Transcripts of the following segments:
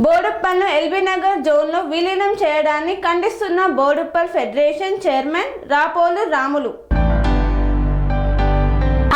బోడుప్పల్ను ఎల్బీనగర్ జోన్లో విలీనం చేయడాన్ని ఖండిస్తున్న బోడుప్పల్ ఫెడరేషన్ చైర్మన్ రాపోలు రాములు.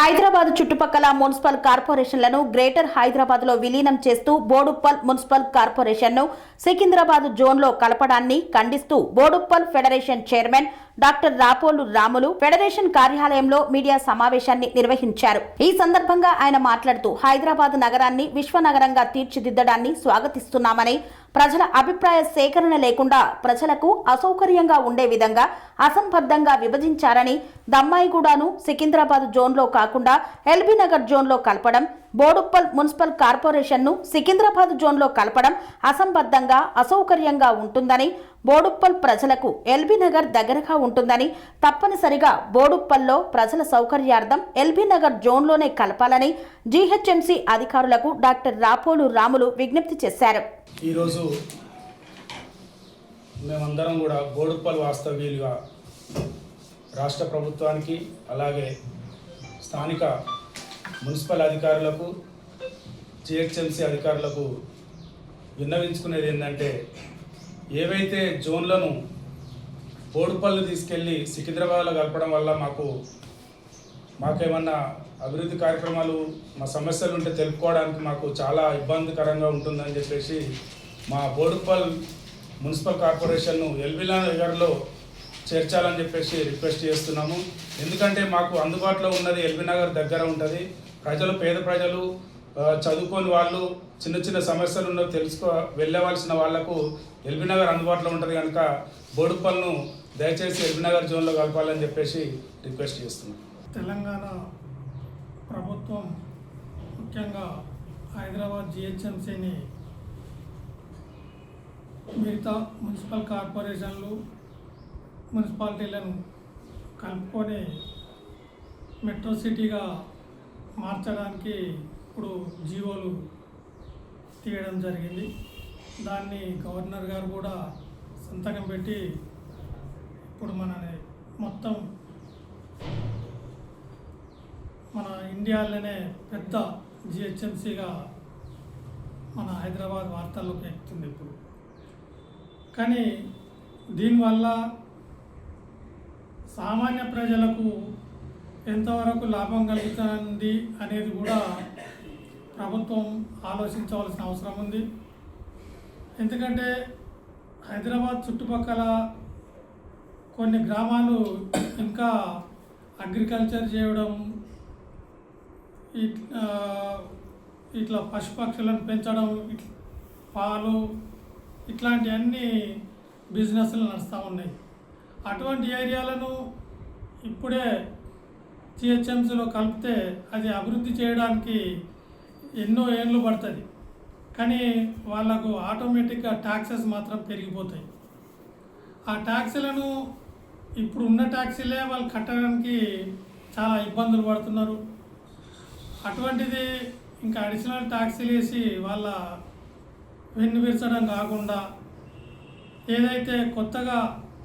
హైదరాబాద్ చుట్టుపక్కల మున్సిపల్ కార్పొరేషన్లను గ్రేటర్ హైదరాబాద్ లో విలీనం చేస్తూ బోడుప్పల్ మున్సిపల్ కార్పొరేషన్ ను సికింద్రాబాద్ జోన్ లో కలపడాన్ని ఖండిస్తూ Boduppal federation chairman doctor Rapolu Ramulu federation కార్యాలయంలో మీడియా సమావేశాన్ని నిర్వహించారు. ఈ సందర్భంగా ఆయన మాట్లాడుతూ హైదరాబాద్ నగరాన్ని విశ్వనగరంగా తీర్చిదిద్దడాన్ని స్వాగతిస్తున్నామని, ప్రజల అభిప్రాయ సేకరణ లేకుండా ప్రజలకు అసౌకర్యంగా ఉండే విధంగా అసంబద్ధంగా విభజించారని, దమ్మాయిగూడను సికింద్రాబాద్ జోన్లో కాకుండా ఎల్బీనగర్ జోన్లో కలపడం, బోడుప్పల్ మున్సిపల్ కార్పొరేషన్ను సికింద్రాబాద్ జోన్లో కలపడం అసంబద్ధంగా అసౌకర్యంగా ఉంటుందని, బోడుప్పల్ ప్రజలకు ఎల్బీనగర్ దగ్గరగా ఉంటుందని, తప్పనిసరిగా బోడుప్పల్లో ప్రజల సౌకర్యార్థం ఎల్బీనగర్ జోన్లోనే కలపాలని జీహెచ్ఎంసీ అధికారులకు డాక్టర్ రాపోలు రాములు విజ్ఞప్తి చేశారు. ఈరోజు మేమందరం కూడా బోడుప్పల్ వాస్తవ్యులుగా రాష్ట్ర ప్రభుత్వానికి అలాగే స్థానిక మున్సిపల్ అధికారులకు జిహెచ్ఎంసీ అధికారులకు విన్నవించుకునేది ఏంటంటే, ఏవైతే జోన్లను బోడుప్పల్ని తీసుకెళ్ళి సికింద్రాబాద్లో కలపడం వల్ల మాకేమన్నా అభివృద్ధి కార్యక్రమాలు మా సమస్యలు ఉంటే తెలుపుకోవడానికి మాకు చాలా ఇబ్బందికరంగా ఉంటుందని చెప్పేసి మా బోడుప్పల్ మున్సిపల్ కార్పొరేషన్ను ఎల్బీనగర్లో చేర్చాలని చెప్పేసి రిక్వెస్ట్ చేస్తున్నాము. ఎందుకంటే మాకు అందుబాటులో ఉన్నది ఎల్బీనగర్ దగ్గర ఉంటుంది. పేద ప్రజలు, చదువుకోని వాళ్ళు, చిన్న చిన్న సమస్యలు ఉన్నవి వెళ్ళవలసిన వాళ్లకు ఎల్బీనగర్ అందుబాటులో ఉంటుంది కనుక బోడుప్పల్ను దయచేసి ఎల్బీనగర్ జోన్లో కలపాలని చెప్పేసి రిక్వెస్ట్ చేస్తున్నాం. తెలంగాణ ప్రభుత్వం ముఖ్యంగా హైదరాబాద్ జిహెచ్ఎంసీని మిగతా మున్సిపల్ కార్పొరేషన్లు, మున్సిపాలిటీలను కలుపుకొని మెట్రో సిటీగా మార్చడానికి ఇప్పుడు జీవోలు తీయడం జరిగింది. దాన్ని గవర్నర్ గారు కూడా సంతకం పెట్టి ఇప్పుడు మొత్తం మన ఇండియాలోనే పెద్ద జిహెచ్ఎంసీగా మన హైదరాబాద్ వార్తల్లోకి ఎక్కుతుంది ఇప్పుడు. కానీ దీనివల్ల సామాన్య ప్రజలకు ఎంతవరకు లాభం కలుగుతుంది అనేది కూడా ప్రభుత్వం ఆలోచించవలసిన అవసరం ఉంది. ఎందుకంటే హైదరాబాద్ చుట్టుపక్కల కొన్ని గ్రామాలు ఇంకా అగ్రికల్చర్ చేయడం, ఇట్లా పశుపక్షులను పెంచడం, పాలు, ఇట్లాంటి అన్ని బిజినెస్లు నడుస్తూ ఉన్నాయి. అటువంటి ఏరియాలను ఇప్పుడే జిహెచ్ఎంసీలో కలిపితే అది అభివృద్ధి చేయడానికి ఎన్నో ఏళ్ళు పడుతుంది. కానీ వాళ్ళకు ఆటోమేటిక్గా ట్యాక్సెస్ మాత్రం పెరిగిపోతాయి. ఆ ట్యాక్సీలను ఇప్పుడు ఉన్న ట్యాక్సీలే వాళ్ళు కట్టడానికి చాలా ఇబ్బందులు పడుతున్నారు. అటువంటిది ఇంకా అడిషనల్ ట్యాక్సీలు వేసి వాళ్ళ వెన్ను విరచడం కాకుండా ఏదైతే కొత్తగా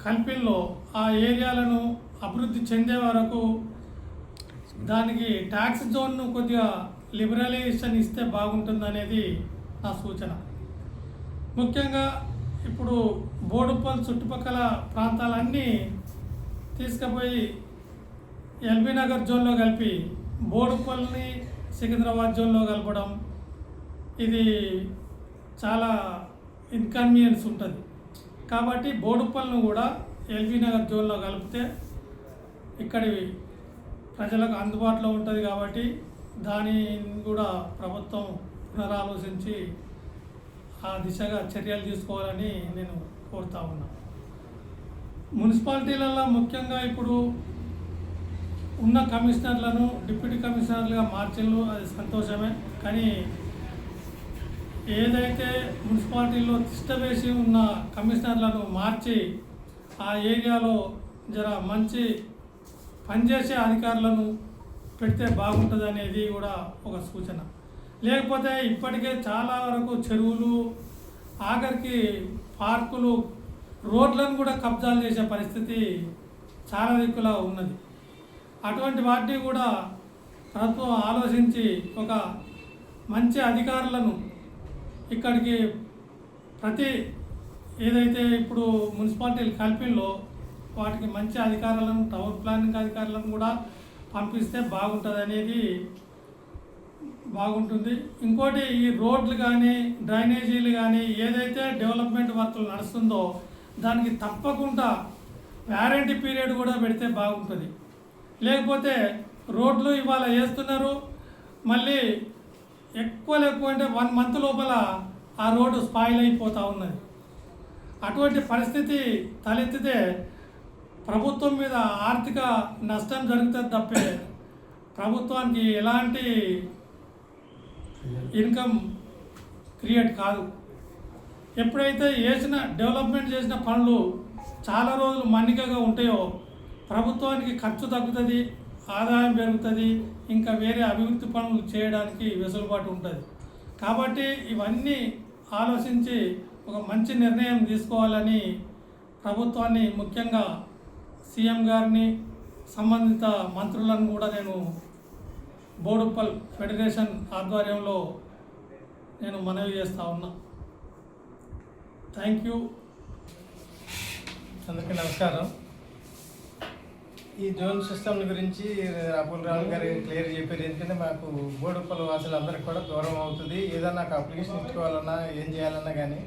కల్పిల్లో ఆ ఏరియాలను అభివృద్ధి చెందే వరకు దానికి ట్యాక్స్ జోన్ను కొద్దిగా లిబరలైజేషన్ ఇస్తే బాగుంటుందనేది నా సూచన. ముఖ్యంగా ఇప్పుడు బోడుప్పల్ చుట్టుపక్కల ప్రాంతాలన్నీ తీసుకుపోయి ఎల్బీనగర్ జోన్లో కలిపి బోడుప్పల్ని సికింద్రాబాద్ జోన్లో కలపడం, ఇది చాలా ఇన్కన్వీనియన్స్ ఉంటుంది. కాబట్టి బోడుప్పల్ను కూడా ఎల్బీనగర్ జోన్లో కలిపితే ఇక్కడి ప్రజలకు అందుబాటులో ఉంటుంది. కాబట్టి దాన్ని కూడా ప్రభుత్వం పునరాలోచించి ఆ దిశగా చర్యలు తీసుకోవాలని నేను కోరుతా ఉన్నా. మున్సిపాలిటీలలో ముఖ్యంగా ఇప్పుడు ఉన్న కమిషనర్లను డిప్యూటీ కమిషనర్లుగా మార్చిళ్ళు, అది సంతోషమే. కానీ ఏదైతే మున్సిపాలిటీలో తిష్టవేసి ఉన్న కమిషనర్లను మార్చి ఆ ఏరియాలో మంచి పనిచేసే అధికారులను పెడితే బాగుంటుంది అనేది కూడా ఒక సూచన. లేకపోతే ఇప్పటికే చాలా వరకు చెరువులు, ఆఖరికి పార్కులు, రోడ్లను కూడా కబ్జాలు చేసే పరిస్థితి చాలా దిక్కులా ఉన్నది. అటువంటి వాటిని కూడా ప్రభుత్వం ఆలోచించి ఒక మంచి అధికారులను ఇక్కడికి ప్రతి ఏదైతే ఇప్పుడు మున్సిపాలిటీలు కలిపిలో వాటికి మంచి అధికారులను టౌన్ ప్లానింగ్ అధికారులను కూడా పంపిస్తే బాగుంటుంది అనేది బాగుంటుంది. ఇంకోటి ఈ రోడ్లు కానీ డ్రైనేజీలు కానీ ఏదైతే డెవలప్మెంట్ వర్క్లు నడుస్తుందో దానికి తప్పకుండా వ్యారంటీ పీరియడ్ కూడా పెడితే బాగుంటుంది. లేకపోతే రోడ్లు ఇవాళ వేస్తున్నారు, మళ్ళీ ఎక్కువ అంటే 1 month లోపల ఆ రోడ్డు స్పాయిల్ అయిపోతూ ఉన్నది. అటువంటి పరిస్థితి తలెత్తితే ప్రభుత్వం మీద ఆర్థిక నష్టం జరుగుతుంది తప్పే ప్రభుత్వానికి ఎలాంటి ఇన్కమ్ క్రియేట్ కాదు. ఎప్పుడైతే డెవలప్మెంట్ చేసిన పనులు చాలా రోజులు మన్నికగా ఉంటాయో ప్రభుత్వానికి ఖర్చు తగ్గుతుంది, ఆదాయం పెరుగుతుంది, ఇంకా వేరే అభివృద్ధి పనులు చేయడానికి వెసులుబాటు ఉంటుంది. కాబట్టి ఇవన్నీ ఆలోచించి ఒక మంచి నిర్ణయం తీసుకోవాలని ప్రభుత్వాన్ని, ముఖ్యంగా సీఎం గారిని, సంబంధిత మంత్రులను కూడా నేను బోడుప్పల్ ఫెడరేషన్ ఆధ్వర్యంలో నేను మనవి చేస్తూ ఉన్నా. Thank you. అందరికీ నమస్కారం. ఈ జోన్ సిస్టమ్ గురించి రాహుల్ రావు గారు క్లియర్ చెప్పారు. ఎందుకంటే మాకు బోడుప్పల్ వాసులందరికీ కూడా దూరం అవుతుంది. ఏదన్నా నాకు అప్లికేషన్ ఇచ్చుకోవాలన్నా ఏం చేయాలన్నా కానీ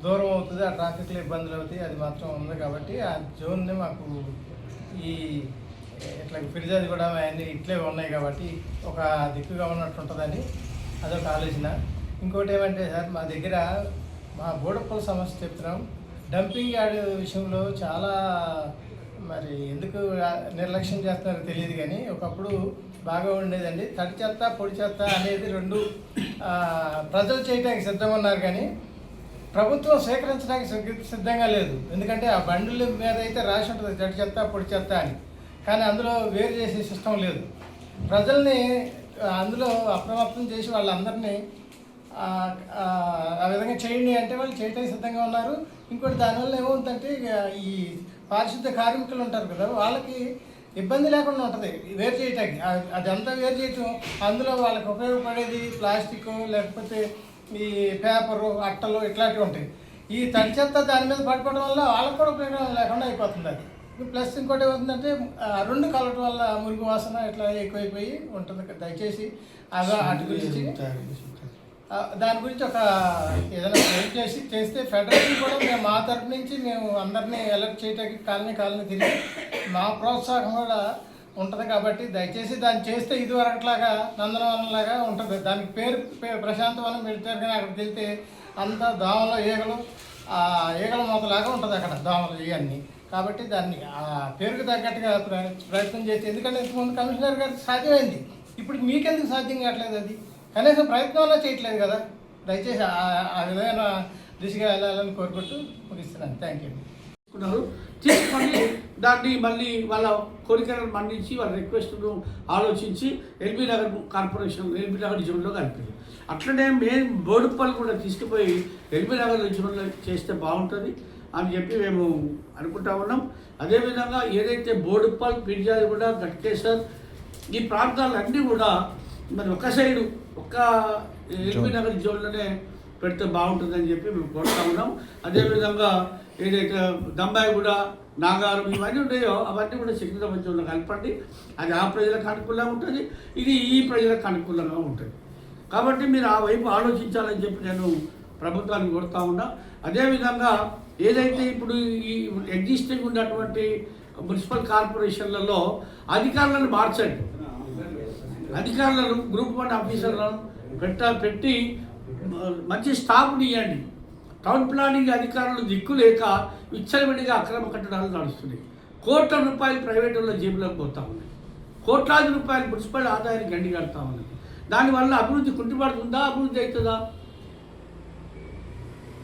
దూరం అవుతుంది, ఆ ట్రాఫిక్లో ఇబ్బందులు అవుతాయి. అది మాత్రం ఉంది కాబట్టి ఆ జోన్ని మాకు ఈ ఇట్లా ఫిర్యాదు కూడా అవన్నీ ఇట్లే ఉన్నాయి కాబట్టి ఒక దిక్కుగా ఉన్నట్టు ఉంటుందని అదొక ఆలోచన. ఇంకోటి ఏమంటే సార్, మా దగ్గర మా బోడుప్పల్ సమస్య చెప్తున్నాం. డంపింగ్ యార్డ్ విషయంలో చాలా మరి ఎందుకు నిర్లక్ష్యం చేస్తున్నారో తెలియదు కానీ ఒకప్పుడు బాగా ఉండేదండి. తడి చెత్త పొడి చెత్త అనేది 2 ప్రజలు చేయడానికి సిద్ధంగా ఉన్నారు కానీ ప్రభుత్వం సేకరించడానికి సిద్ధంగా లేదు. ఎందుకంటే ఆ బండ్ల మీద అయితే రాసి ఉంటుంది తడి చెత్త పొడి చెత్త అని, కానీ అందులో వేరు చేసే సిస్టమ్ లేదు. ప్రజల్ని అందులో అప్రమత్తం చేసి వాళ్ళందరినీ ఆ విధంగా చేయండి అంటే వాళ్ళు చేయడానికి సిద్ధంగా ఉన్నారు. ఇంకోటి దానివల్ల ఏమవుతుందంటే ఈ పారిశుద్ధ కార్మికులు ఉంటారు కదా, వాళ్ళకి ఇబ్బంది లేకుండా ఉంటుంది వేరు చేయటానికి. అదంతా వేరు చేయటం అందులో వాళ్ళకి ఉపయోగపడేది ప్లాస్టిక్, లేకపోతే ఈ పేపరు, అట్టలు ఇట్లాంటివి ఉంటాయి. ఈ తడి చెత్త దాని మీద పడిపోవడం వల్ల వాళ్ళకు కూడా ఉపయోగం లేకుండా అయిపోతుంది. అది ప్లస్ ఇంకోటి ఏమవుతుందంటే 2 కలవటం వల్ల మురుగు వాసన ఇట్లా ఎక్కువైపోయి ఉంటుంది. దయచేసి వాటి గురించి దాని గురించి ఒక ఏదైనా హెల్ప్ చేస్తే ఫెడరేషన్ కూడా మేము మా తరపు నుంచి మేము అందరినీ అలర్ట్ చేయడానికి కాలనీ తిరిగి మా ప్రోత్సాహం కూడా ఉంటుంది. కాబట్టి దయచేసి దాన్ని చేస్తే ఇదివరకట్లాగా నందనవనంలాగా ఉంటుంది. దానికి పేరు ప్రశాంతవనం పెడతారు కానీ అక్కడికి వెళ్తే అంతా దోమలు ఈగల మూతలాగా ఉంటుంది అక్కడ దోమలు ఇవన్నీ. కాబట్టి దాన్ని ఆ పేరుకు తగ్గట్టుగా ప్రయత్నం చేస్తే, ఎందుకంటే ఇంతకుముందు కమిషనర్ గారికి సాధ్యమైంది, ఇప్పుడు మీకెందుకు సాధ్యం కావట్లేదు? అది కనీసం ప్రయత్నం అలా చేయట్లేదు కదా. దయచేసి ఆ విధమైన దిశగా వెళ్ళాలని కోరుకుంటూ ముగిస్తున్నాను. Thank you. తీసుకొని దాన్ని మళ్ళీ వాళ్ళ కోరికలను మన్నించి వాళ్ళ రిక్వెస్ట్ను ఆలోచించి LB Nagar corporation LB Nagar జోన్లో కలిపింది. అట్లనే మేము బోడుప్పల్ కూడా తీసుకుపోయి ఎల్బీ నగర్ జోన్లో చేస్తే బాగుంటుంది అని చెప్పి మేము అనుకుంటా ఉన్నాం. అదేవిధంగా ఏదైతే బోడుప్పల్, పిర్జాదిగూడ, గట్కేసర్ ఈ ప్రాంతాలన్నీ కూడా మరి ఒక సైడు ఒక్క ఎల్బీ నగర్ జోన్లోనే పెడితే బాగుంటుందని చెప్పి మేము కోరుతా ఉన్నాం. అదేవిధంగా ఏదైతే దంబాయిగూడ, నాగారం ఇవన్నీ ఉన్నాయో అవన్నీ కూడా సికింద్రాబాద్ జోన్లో కలపండి. అది ఆ ప్రజలకు అనుకూలంగా ఉంటుంది, ఇది ఈ ప్రజలకు అనుకూలంగా ఉంటుంది. కాబట్టి మీరు ఆ వైపు ఆలోచించాలని చెప్పి నేను ప్రభుత్వాన్ని కోరుతా ఉన్నా. అదేవిధంగా ఏదైతే ఇప్పుడు ఈ ఎగ్జిస్టింగ్ ఉన్నటువంటి మున్సిపల్ కార్పొరేషన్లలో అధికారులను మార్చండి. అధికారులను గ్రూప్ 1 ఆఫీసర్లను పెట్టి మంచి స్టాఫ్ని ఇవ్వండి. టౌన్ ప్లానింగ్ అధికారులు దిక్కు లేక విచ్చలవిడిగా అక్రమ కట్టడాలు నడుస్తున్నాయి. కోట్ల రూపాయలు ప్రైవేటుల జేబులోకి పోతా ఉన్నాయి, కోట్లాది రూపాయలు మున్సిపల్ ఆదాయాన్ని గండి కడతా ఉన్నది. దానివల్ల అభివృద్ధి కుంటుపడుతుందా, అభివృద్ధి అవుతుందా?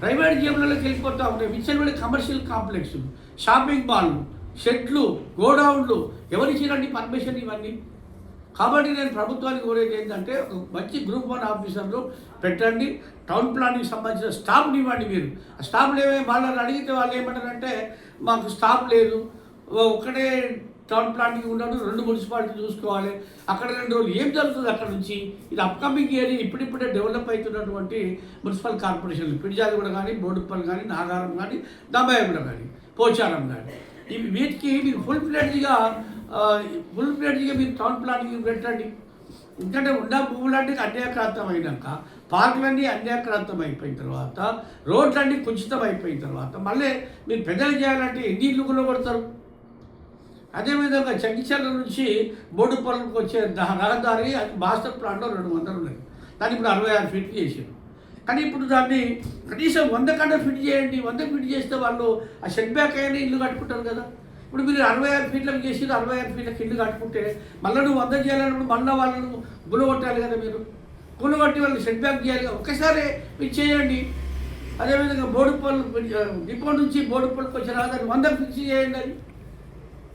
ప్రైవేట్ జేబులలోకి వెళ్ళిపోతూ ఉంటాయి. విచ్చలవిడి కమర్షియల్ కాంప్లెక్స్లు, షాపింగ్ మాల్లు, షెడ్లు, గోడౌన్లు ఎవరిచ్చినండి పర్మిషన్ ఇవన్నీ? కాబట్టి నేను ప్రభుత్వానికి కోరేది ఏంటంటే మంచి గ్రూప్ 1 ఆఫీసర్లు పెట్టండి. టౌన్ ప్లానింగ్ సంబంధించిన స్టాఫ్ని ఇవ్వండి. మీరు ఆ స్టాఫ్లు వాళ్ళని అడిగితే వాళ్ళు ఏమంటారంటే మాకు స్టాఫ్ లేదు, ఒకటే టౌన్ ప్లానింగ్ ఉన్నాడు, 2 మున్సిపాలిటీ చూసుకోవాలి, అక్కడ 2 రోజులు ఏం జరుగుతుంది అక్కడ నుంచి. ఇది అప్కమింగ్ ఏరియా, ఇప్పుడిప్పుడే డెవలప్ అవుతున్నటువంటి మున్సిపల్ కార్పొరేషన్లు పిడిజాదిగూడ కానీ, బోడుప్పల్ కానీ, నాగారం కానీ, దమ్మాయిగూడ కానీ, పోచారం కానీ, ఇవి వీటికి మీరు ఫుల్ ఫ్లెడ్జ్గా మీరు టౌన్ ప్లానింగ్ పెట్టండి. ఎందుకంటే ఉన్న భూములన్నీ అన్యాక్రాంతం అయినాక, పార్కులన్నీ అన్యాక్రాంతం అయిపోయిన తర్వాత, రోడ్లన్నీ కుంచితం అయిపోయిన తర్వాత మళ్ళీ మీరు పెద్దలు చేయాలంటే ఎన్ని ఇల్లు కొనబడతారు. అదేవిధంగా చంగిచర్ల నుంచి బోడుపల్లికి వచ్చే రహదారి మాస్టర్ ప్లాన్లో 200 ఉన్నాయి. దాన్ని ఇప్పుడు 66 ఫీట్లు చేసారు. కానీ ఇప్పుడు దాన్ని కనీసం 100 కన్నా ఫిట్ చేయండి. 100 ఫీట్ చేస్తే వాళ్ళు ఆ సెట్ బ్యాక్ అయినా ఇల్లు కట్టుకుంటారు కదా. ఇప్పుడు మీరు 66 ఫీట్లకు చేసి 66 ఫీట్లకు ఇల్లు కట్టుకుంటే మళ్ళీ నువ్వు 100 చేయాలన్నప్పుడు మళ్ళీ వాళ్ళను గులగొట్టాలి కదా. మీరు గులగొట్టి వాళ్ళని సెట్ బ్యాక్ చేయాలి. ఒక్కసారి మీరు చేయండి. అదేవిధంగా బోడుపల్లి డిపో నుంచి బోడుపల్లికి వచ్చే రహదారి 100 ఫిక్స్ చేయండి. అది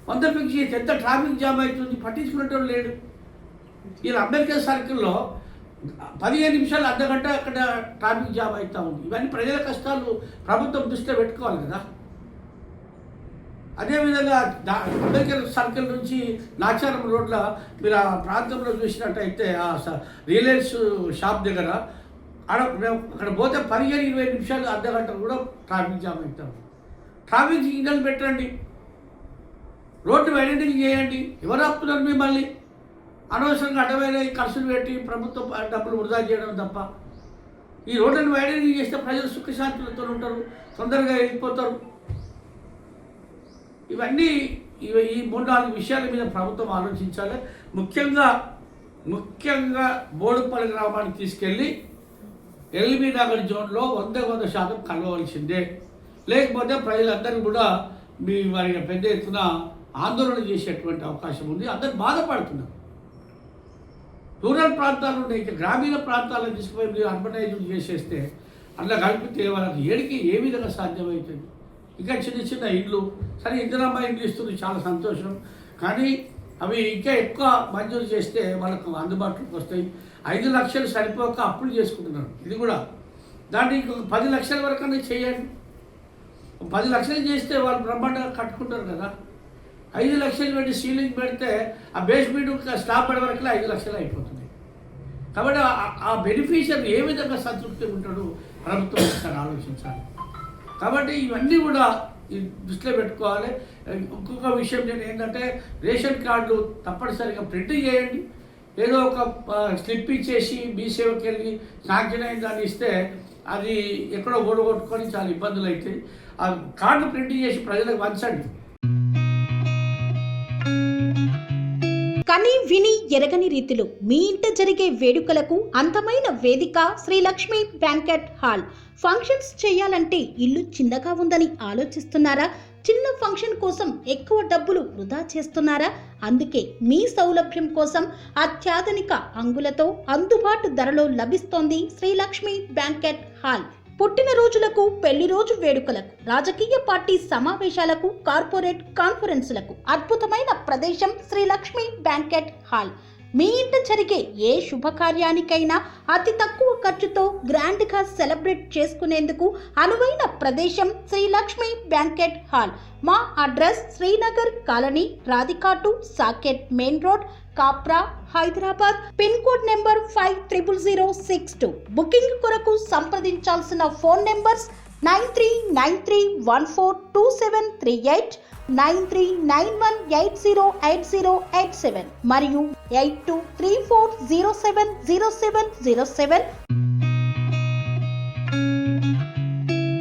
100 ఫిక్స్ చేసి ఎంత ట్రాఫిక్ జామ్ అవుతుంది, పట్టించుకునేటోళ్ళు లేడు. ఇలా అంబేద్కర్ సర్కిల్లో 15 నిమిషాలు అర్ధగంట అక్కడ ట్రాఫిక్ జామ్ అవుతూ ఉంది. ఇవన్నీ ప్రజల కష్టాలు ప్రభుత్వం దృష్టిలో పెట్టుకోవాలి కదా. అదేవిధంగా అంబేద్కర్ సర్కిల్ నుంచి నాచారం రోడ్ల మీరు ఆ ప్రాంతంలో చూసినట్టయితే ఆ రిలయన్స్ షాప్ దగ్గర అక్కడ పోతే 15-20 నిమిషాలు అర్ధగంట కూడా ట్రాఫిక్ జామ్ అవుతాం. ట్రాఫిక్ సిగ్నల్ పెట్టండి, రోడ్డు ఐడెంటిఫై చేయండి. ఎవరు ఆపుతున్నారు మిమ్మల్ని? అనవసరంగా అడ్డమైన ఖర్చులు పెట్టి ప్రభుత్వం డబ్బులు వృధా చేయడం తప్ప. ఈ రోడ్లను ఐడెంటిఫై చేస్తే ప్రజలు సుఖశాంతులతో ఉంటారు, తొందరగా వెళ్ళిపోతారు. ఇవన్నీ ఈ 3-4 విషయాల మీద ప్రభుత్వం ఆలోచించాలి. ముఖ్యంగా బోడుపల్లి గ్రామానికి తీసుకెళ్ళి ఎల్బీ నగర్ జోన్లో 100% కలవవలసిందే. లేకపోతే ప్రజలందరూ కూడా వారికి పెద్ద ఎత్తున ఆందోళన చేసేటువంటి అవకాశం ఉంది. అందరూ బాధపడుతున్నారు. రూరల్ ప్రాంతాలు ఉన్నాయి, ఇంకా గ్రామీణ ప్రాంతాలను తీసుకుపోయి మీరు అర్బనైజ్ చేసేస్తే అట్లా కలిపితే వాళ్ళకి ఏ విధంగా సాధ్యమవుతుంది. ఇంకా చిన్న ఇళ్ళు సరే ఇందిరమ్మ ఇండ్లు ఇస్తుంది, చాలా సంతోషం. కానీ అవి ఇంకా ఎక్కువ మంజూరు చేస్తే వాళ్ళకు అందుబాటులోకి వస్తాయి. 5 లక్షలు సరిపోక అప్పులు చేసుకుంటున్నారు. ఇది కూడా దాన్ని ఇంకొక 10 లక్షల వరకు చేయండి. 10 లక్షలు చేస్తే వాళ్ళు బ్రహ్మాండంగా కట్టుకుంటారు కదా. 5 లక్షలు పెట్టి సీలింగ్ పెడితే ఆ బేస్మెంట్ స్లాబ్ పడే వరకు 5 లక్షలు అయిపోతుంది. కాబట్టి ఆ బెనిఫిషియర్ ఏ విధంగా సంతృప్తిగా ఉంటాడు ప్రభుత్వం ఒకసారి ఆలోచించాలి. కాబట్టి ఇవన్నీ కూడా దృష్టిలో పెట్టుకోవాలి. ఇంకొక విషయం నేను ఏంటంటే రేషన్ కార్డులు తప్పనిసరిగా ప్రింట్ చేయండి. ఏదో ఒక స్లిప్ ఇచ్చేసి మీ సేవకి వెళ్ళి శాంక్షన్ అయిన దాన్ని ఇస్తే అది ఎక్కడో ఓడగొట్టుకొని చాలా ఇబ్బందులు అవుతాయి. ఆ కార్డు ప్రింట్ చేసి ప్రజలకు పంచండి. కని విని ఎరగని రీతిలో మీ ఇంట జరిగే వేడుకలకు అందమైన వేదిక Shri Lakshmi banquet hall. Functions చేయాలంటే ఇల్లు చిన్నగా ఉందని ఆలోచిస్తున్నారా? చిన్న ఫంక్షన్ కోసం ఎక్కువ డబ్బులు వృధా చేస్తున్నారా? అందుకే మీ సౌలభ్యం కోసం అత్యాధునిక అంగులతో అందుబాటు ధరలో లభిస్తోంది శ్రీ లక్ష్మి బ్యాంకెట్ హాల్. పుట్టినరోజులకు, పెళ్లి రోజు వేడుకలకు, రాజకీయ పార్టీ సమావేశాలకు, కార్పొరేట్ కాన్ఫరెన్సులకు అద్భుతమైన ప్రదేశం శ్రీ లక్ష్మి బ్యాంకెట్ హాల్. మీ ఇంట జరిగే ఏ శుభకార్యానికైనా అతి తక్కువ ఖర్చుతో గ్రాండ్గా సెలబ్రేట్ చేసుకునేందుకు అనువైన ప్రదేశం శ్రీ లక్ష్మి బ్యాంకెట్ హాల్. మా అడ్రస్ శ్రీనగర్ కాలనీ, రాధికాటు, Saket main road, Kapra, Hyderabad. Pin code number 500062. Booking కొరకు సంప్రదించాల్సిన ఫోన్ నెంబర్స్ 9393142738, 9391808087 మరియు 8234070707.